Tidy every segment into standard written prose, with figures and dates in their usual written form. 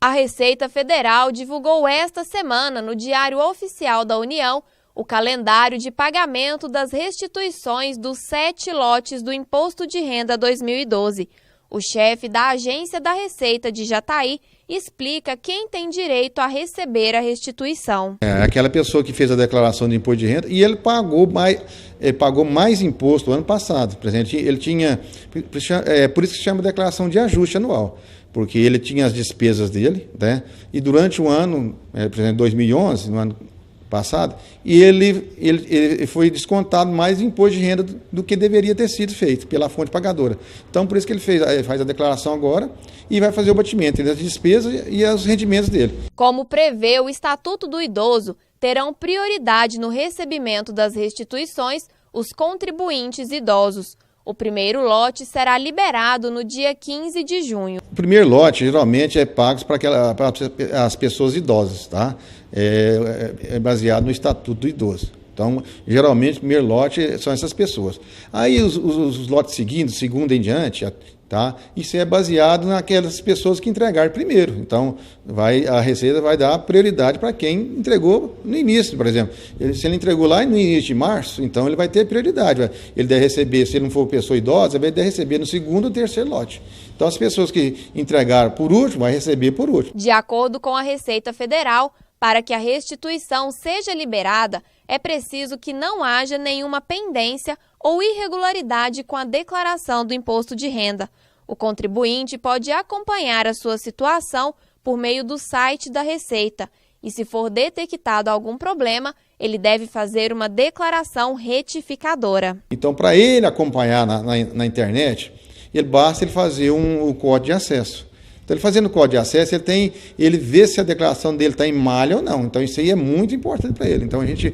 A Receita Federal divulgou esta semana no Diário Oficial da União o calendário de pagamento das restituições dos 7 lotes do Imposto de Renda 2012. O chefe da Agência da Receita de Jataí explica quem tem direito a receber a restituição. Aquela pessoa que fez a declaração de imposto de renda e ele pagou mais imposto no ano passado. Por exemplo, ele tinha, por isso que se chama declaração de ajuste anual, porque ele tinha as despesas dele, né? E durante o ano, por exemplo, 2011, no ano passado, e ele foi descontado mais imposto de renda do que deveria ter sido feito pela fonte pagadora. Então, por isso que ele faz a declaração agora e vai fazer o batimento entre as despesas e os rendimentos dele. Como prevê o Estatuto do Idoso, terão prioridade no recebimento das restituições os contribuintes idosos. O primeiro lote será liberado no dia 15 de junho. O primeiro lote, geralmente, é pago para as pessoas idosas, tá? É baseado no Estatuto do Idoso. Então, geralmente, o primeiro lote são essas pessoas. Aí, os lotes seguintes, segundo em diante, tá? Isso é baseado naquelas pessoas que entregaram primeiro. Então, a Receita vai dar prioridade para quem entregou no início, por exemplo. Se ele entregou lá no início de março, então ele vai ter prioridade. Ele deve receber, se ele não for pessoa idosa, ele deve receber no segundo ou terceiro lote. Então, as pessoas que entregaram por último, vai receber por último. De acordo com a Receita Federal, para que a restituição seja liberada, é preciso que não haja nenhuma pendência ou irregularidade com a declaração do imposto de renda. O contribuinte pode acompanhar a sua situação por meio do site da Receita e, se for detectado algum problema, ele deve fazer uma declaração retificadora. Então, para ele acompanhar na internet, basta ele fazer um código de acesso. Então, ele fazendo o código de acesso, ele vê se a declaração dele está em malha ou não. Então, isso aí é muito importante para ele. Então, a gente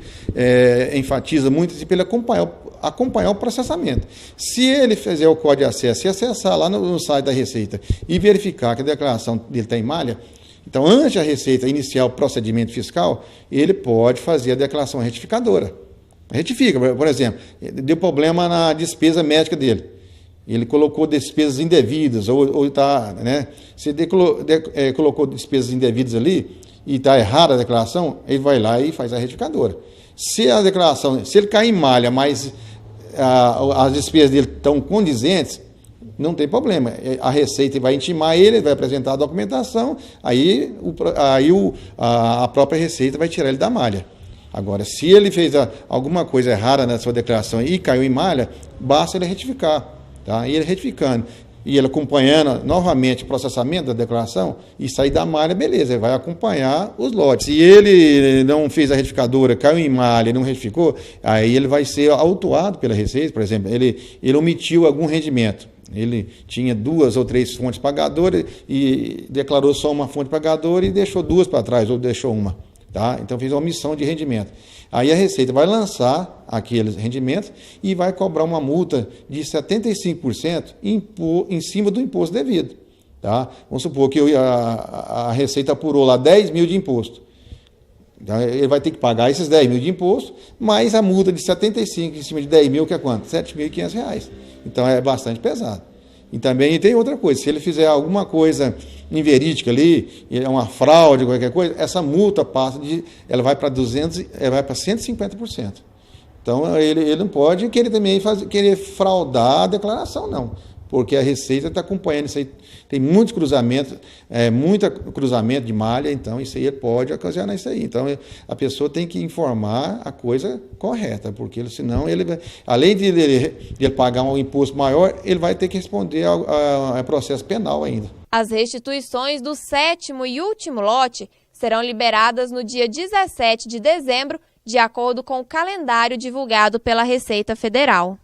enfatiza muito para ele acompanhar o processamento. Se ele fizer o código de acesso e acessar lá no site da Receita e verificar que a declaração dele está em malha, então, antes da Receita iniciar o procedimento fiscal, ele pode fazer a declaração retificadora. Retifica, por exemplo, deu problema na despesa médica dele. Ele colocou despesas indevidas, ou tá, né? Se colocou despesas indevidas ali e está errada a declaração, ele vai lá e faz a retificadora. Se a declaração, se ele cair em malha, mas as despesas dele estão condizentes, não tem problema. A Receita vai intimar ele vai apresentar a documentação, aí a própria Receita vai tirar ele da malha. Agora, se ele fez alguma coisa errada na sua declaração e caiu em malha, basta ele retificar. Tá? E ele retificando, e ele acompanhando novamente o processamento da declaração e sair da malha, beleza, ele vai acompanhar os lotes. Se ele não fez a retificadora, caiu em malha e não retificou, aí ele vai ser autuado pela Receita, por exemplo, ele omitiu algum rendimento. Ele tinha 2 ou 3 fontes pagadoras e declarou só uma fonte pagadora e deixou 2 para trás, ou deixou uma. Tá? Então, fez uma omissão de rendimento. Aí a Receita vai lançar aqueles rendimentos e vai cobrar uma multa de 75% em cima do imposto devido. Tá? Vamos supor que a Receita apurou lá 10 mil de imposto. Então, ele vai ter que pagar esses 10 mil de imposto, mais a multa de 75% em cima de 10 mil, que é quanto? R$ 7.500. Então, é bastante pesado. E também tem outra coisa, se ele fizer alguma coisa inverídica ali, uma fraude, qualquer coisa, essa multa ela vai para 150%. Então, ele não pode querer fraudar a declaração, não. Porque a Receita está acompanhando isso aí. Tem muitos cruzamentos, muito cruzamento de malha, então isso aí pode ocasionar isso aí. Então, a pessoa tem que informar a coisa correta, porque senão além de ele pagar um imposto maior, ele vai ter que responder a processo penal ainda. As restituições do 7º e último lote serão liberadas no dia 17 de dezembro, de acordo com o calendário divulgado pela Receita Federal.